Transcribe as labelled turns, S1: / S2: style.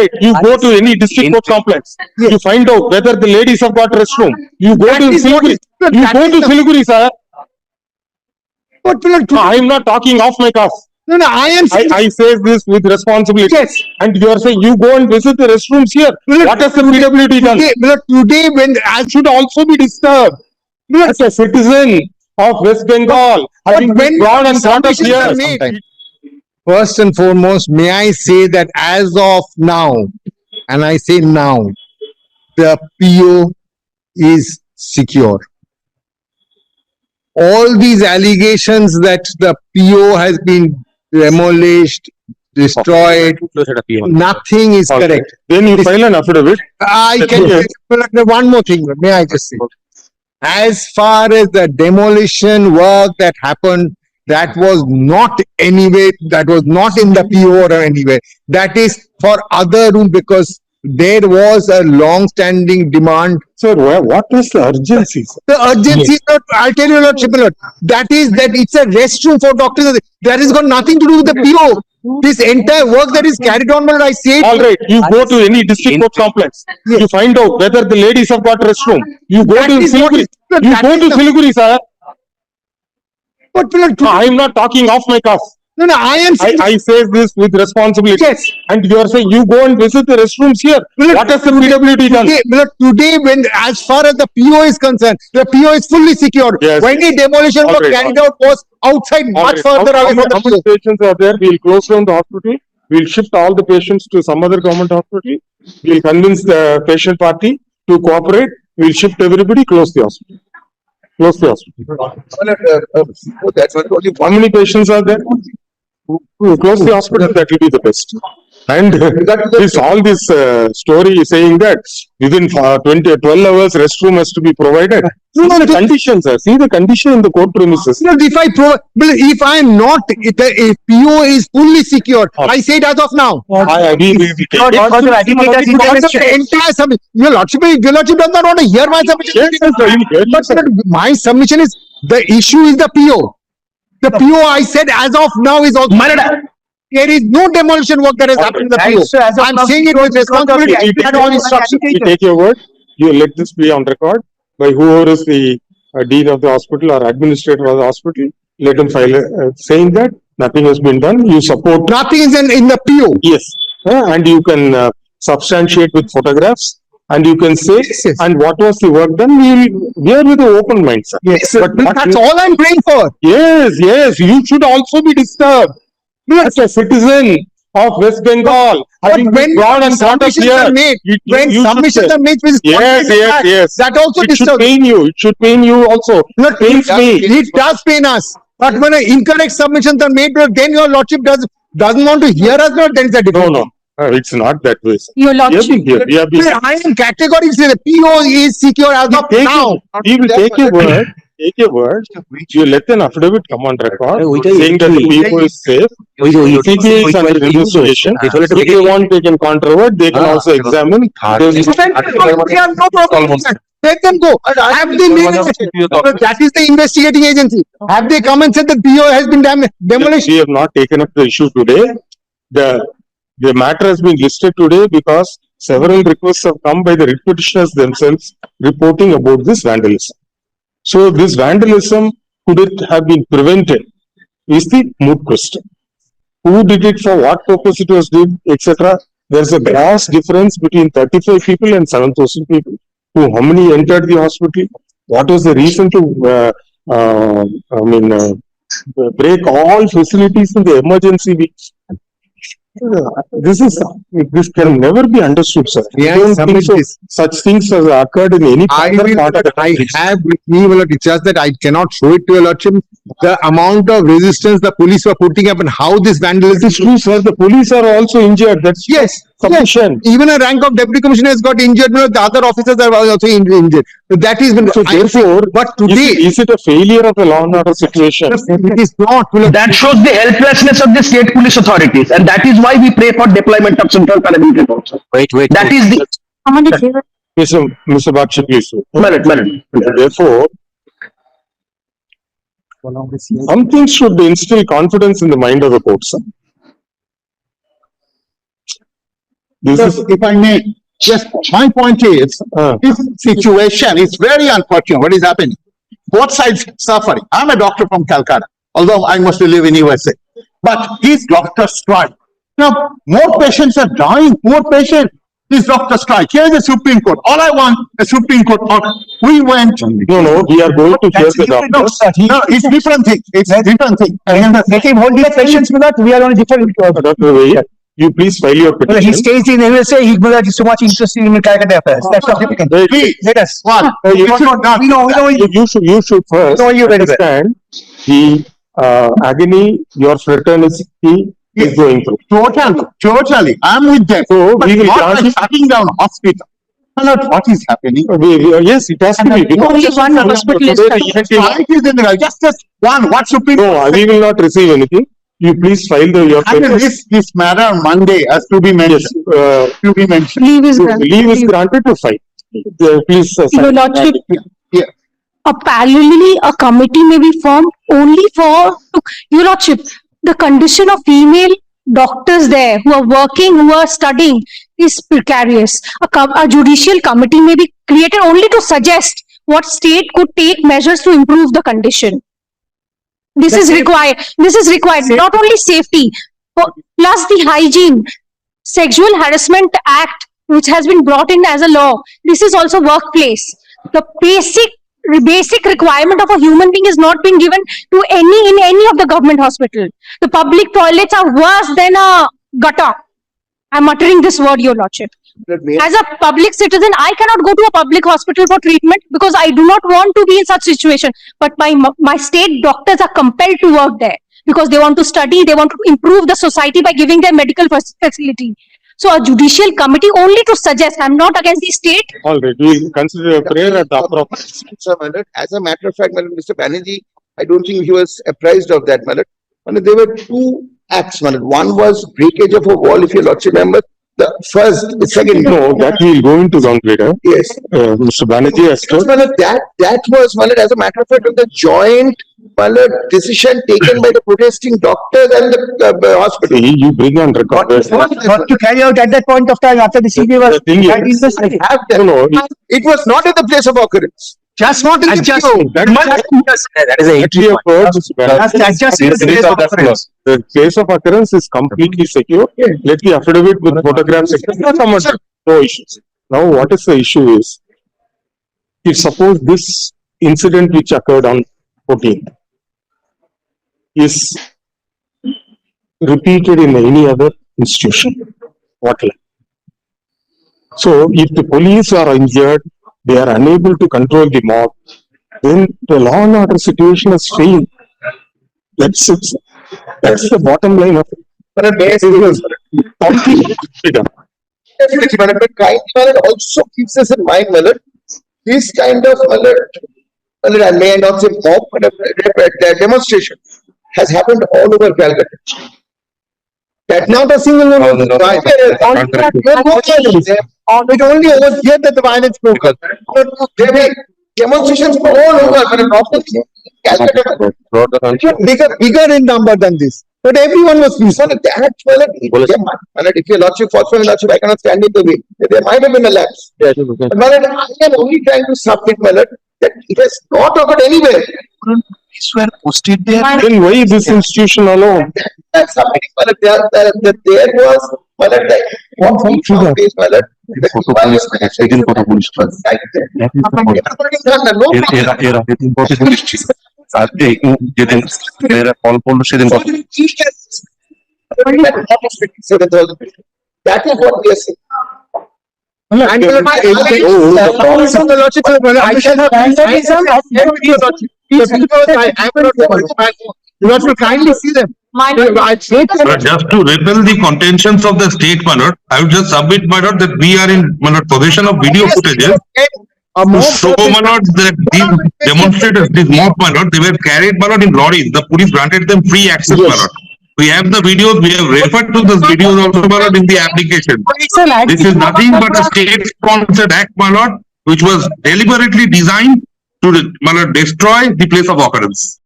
S1: right. You go to any district court complex. You find out whether the ladies have got restroom. You go to Siliguri. You go to Siliguri, sir.
S2: But
S1: I am not talking off my cuff.
S2: no, I am saying
S1: I say this with responsibility.
S2: Yes.
S1: And you are saying you go and visit the restrooms here. What has the PWD done?
S2: today when
S1: I should also be disturbed. As a citizen of West Bengal, having been born and brought up here.
S2: First and foremost, may I say that as of now, and I say now, the PO is secure. All these allegations that the PO has been demolished, destroyed, nothing is correct.
S1: Then you file an affidavit.
S2: I can one more thing, may I just say? As far as the demolition work that happened, that was not anyway, that was not in the PO or anywhere. That is for other room because there was a long-standing demand.
S1: Sir, what is the urgency? Sir?
S2: The urgency is not, I'll tell you, Lord Tribunal, that is that it's a restroom for doctors. That has got nothing to do with the PO. This entire work that is carried on, I say.
S1: All right, you go to any district court complex. You find out whether the ladies have got restroom. You go to Siliguri. You go to Siliguri, sir.
S2: But
S1: I am not talking off my cuff.
S2: no, I am saying
S1: I say this with responsibility.
S2: Yes.
S1: And you are saying you go and visit the restrooms here. What has the PWD done?
S2: Today, when as far as the PO is concerned, the PO is fully secured.
S1: Yes.
S2: When the demolition was carried out was outside, much further away from the
S1: How many patients are there? We'll close down the hospital. We'll shift all the patients to some other government hospital. We'll convince the patient party to cooperate. We'll shift everybody, close the hospital. Close the hospital. How many patients are there? Close the hospital, that will be the best. And all this story is saying that within 12 hours restroom has to be provided. See the conditions, sir. See the condition in the court premises.
S2: If I am not, if the PO is fully secured, I say it as of now.
S1: I agree with you.
S2: Your Lordship does not want to hear my submission.
S1: Yes,
S2: But my submission is, the issue is the PO. The PO I said as of now is also. There is no demolition work that has happened in the PO. I'm saying it with responsibility and all instructions.
S1: You take your word. You let this be on record by whoever is the dean of the hospital or administrator of the hospital. Let them file saying that nothing has been done. You support.
S2: Nothing is in the PO.
S1: Yes. And you can substantiate with photographs. And you can say, and what was the work done? We are with an open mind, sir.
S2: Yes, but that's all I'm praying for.
S1: Yes, you should also be disturbed. As a citizen of West Bengal, having been born and brought up here.
S2: When submissions are made,
S1: yes.
S2: That also
S1: it should pain you. It should pain you also.
S2: It pains me. It does pain us. But when incorrect submissions are made, then your Lordship doesn't want to hear us. Then it's a different.
S1: No. It's not that way.
S3: Your Lordship.
S2: I am categorically saying the PO is secure as of now.
S1: We will take your word. Take your word. You let an affidavit come on record saying that the PO is safe. CBI is under investigation. If they want, they can controvert. They can also examine.
S2: Let them go. Have they made that is the investigating agency. Have they come and said that PO has been demolished?
S1: We have not taken up the issue today. The matter has been listed today because several requests have come by the writ petitioners themselves reporting about this vandalism. So this vandalism, could it have been prevented, is the moot question. Who did it, for what purpose it was did, etc. There's a vast difference between 35 people and 7,000 people. How many entered the hospital? What was the reason to break all facilities in the emergency weeks? This can never be understood, sir. I don't think so. Such things have occurred in any part of the country.
S2: I have with me, it's just that I cannot show it to your Lordship. The amount of resistance the police were putting up and how this vandalism
S1: is true, sir. The police are also injured. That's sufficient.
S2: Even a rank of deputy commissioner has got injured. The other officers are also injured. That is when.
S1: So therefore,
S2: but today,
S1: is it a failure of a law and order situation?
S2: It is not.
S4: That shows the helplessness of the state police authorities, and that is why we pray for deployment of central paramilitary forces.
S3: Wait.
S4: That is the.
S1: Mr. Bakshi, please.
S4: Minute.
S1: Therefore, something should instill confidence in the mind of the court, sir. This is,
S3: If I may, just my point is, this situation is very unfortunate. What is happening? Both sides suffering. I'm a doctor from Calcutta, although I mostly live in USA. But these doctors strike. Now, more patients are dying, poor patients. These doctors strike. Here is the Supreme Court. All I want, the Supreme Court order. We went.
S1: no, we are going to hear the doctors.
S3: No, it's different thing. It's a different thing.
S2: Let him hold these patients, Madhya. We are on a different.
S1: Dr. Vai, you please file your
S2: He
S1: petition.
S2: stays in USA. He is so much interested in Calcutta affairs. That's not difficult.
S3: Please,
S2: Let us.
S3: one.
S2: We know you.
S1: You should first
S2: No, you very well.
S1: understand the agony your fraternity is going through.
S3: Totally. I'm with them.
S1: So
S3: But
S1: we will
S3: not
S1: grant
S3: by
S1: you.
S3: shutting down hospital. What is happening?
S1: Yes, it has to be.
S5: Only one hospital is shut.
S3: Strike is in the just one. What Supreme Court?
S1: No, we will not receive anything. You please file your
S3: And
S1: papers.
S3: this matter on Monday has to be mentioned.
S1: Yes,
S3: To be mentioned.
S5: Leave is granted.
S1: leave is granted to file. Please.
S5: Your Lordship,
S3: Yeah.
S5: parallelly, a committee may be formed only for, Your Lordship, the condition of female doctors there who are working, who are studying is precarious. A judicial committee may be created only to suggest what state could take measures to improve the condition. This is required. This is required. Not only safety, plus the hygiene. Sexual Harassment Act, which has been brought in as a law. This is also workplace. The basic requirement of a human being is not being given to in any of the government hospital. The public toilets are worse than a gutter. I'm uttering this word, Your Lordship. As a public citizen, I cannot go to a public hospital for treatment because I do not want to be in such situation. But my state doctors are compelled to work there because they want to study, they want to improve the society by giving them medical facility. So a judicial committee only to suggest. I'm not against the state.
S1: All right, we will consider a prayer at the appropriate.
S6: Sir, Malad, as a matter of fact, Malad, Mr. Banerjee, I don't think he was apprised of that, Malad. Malad, there were two acts, Malad. One was breakage of a wall, if your lordship remember. The second.
S1: No, that we will go into ground later.
S6: Yes.
S1: Mr. Banerjee has told.
S6: Malad, that was, Malad, as a matter of fact, the joint, Malad, decision taken by the protesting doctors and the hospital.
S1: See, you bring on record.
S2: What to carry out at that point of time after the CBI was.
S1: The thing
S2: That
S1: is,
S2: is the same.
S1: no,
S6: It was not at the place of occurrence.
S2: Just not in the
S1: Adjust.
S2: PO.
S1: That is a entry of words.
S2: Just adjust in the place of reference.
S1: The place of occurrence is completely secure. Let the affidavit with photographs. No issues. Now, what is the issue is, if suppose this incident which occurred on 14th is repeated in any other institution, what like? So, if the police are injured, they are unable to control the mob, then the law and order situation has failed. That's it. That's the bottom line of it.
S6: Malad, may I say this, Malad? Definitely, Malad, but kind Malad also keeps us in mind, Malad. This kind of Malad, I may not say mob, but a demonstration has happened all over Calcutta. That not a single one.
S3: It only was here that the violence broke out.
S6: There were demonstrations all over, but not only Calcutta.
S3: Bigger in number than this. But everyone was peaceful.
S6: Malad, if your lordship falls for your lordship, I cannot stand in the way. There might have been a lapse. But Malad, I am only trying to submit, Malad, that it has not occurred anywhere.
S2: These were posted there.
S1: Then why this institution alone?
S6: That's something, Malad, there was, Malad, like, what we found is, Malad, that is what we are saying.
S3: You have to kindly see them.
S5: My
S7: But just to repel the contentions of the state, my lord, I would just submit, my lord, that we are in, my lord, possession of video footages to show, my lord, that these demonstrators, these mob, my lord, they were carried, my lord, in lorries. The police granted them free access, my lord. We have the videos, we have referred to those videos also, my lord, in the application. This is nothing but a state-sponsored act, my lord, which was deliberately designed to, my lord, destroy the place of occurrence.